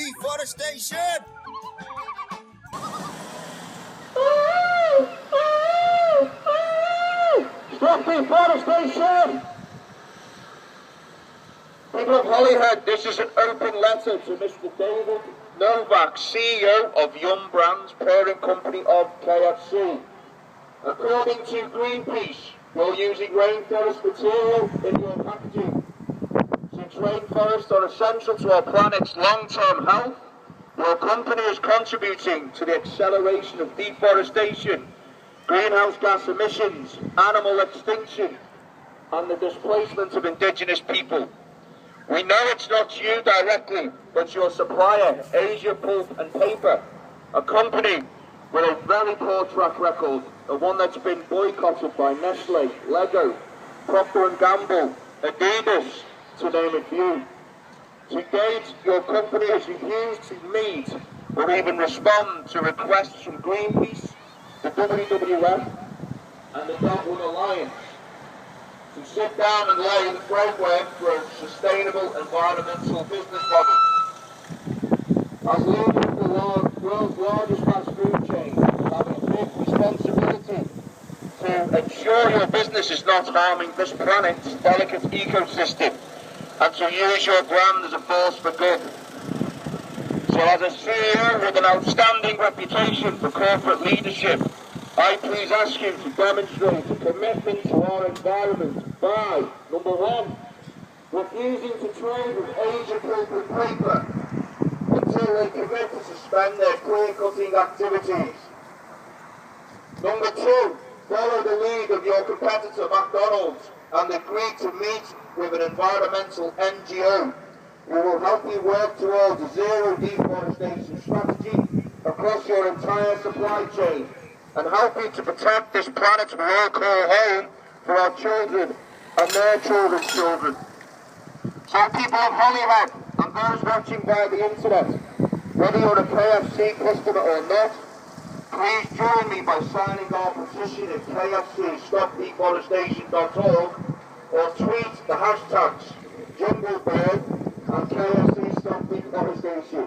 deforestation. Stop deforestation! People of Holyhead, this is an open letter to Mr. David Novak, CEO of Yum Brands, parent company of KFC. According to Greenpeace, you're using rainforest material in your packaging. Since rainforests are essential to our planet's long-term health, your company is contributing to the acceleration of deforestation, greenhouse gas emissions, animal extinction, and the displacement of indigenous people. We know it's not you directly, but your supplier, Asia Pulp and Paper, a company with a very poor track record, the one that's been boycotted by Nestle, Lego, Procter & Gamble, Adidas, to name a few. To date, your company has refused to meet or even respond to requests from Greenpeace, the WWF, and the Dogwood Alliance to sit down and lay the framework for a sustainable environmental business model. As leader of the world's largest fast food chain, you have a big responsibility to ensure your business is not harming this planet's delicate ecosystem and to use your brand as a force for good. So as a CEO with an outstanding reputation for corporate leadership, I please ask you to demonstrate a commitment to our environment by, number one, refusing to trade with Asia Pulp and Paper until they commit to suspend their clear-cutting activities. Number two, follow the lead of your competitor McDonald's and agree to meet with an environmental NGO who will help you work towards a zero deforestation strategy across your entire supply chain and help you to protect this planet we all call home for our children and their children's children. So people of Holyhead and those watching via the internet, whether you're a KFC customer or not, please join me by signing our petition at kfcstopdeforestation.org or tweet the hashtags JungleBird and KFC Stop Deforestation.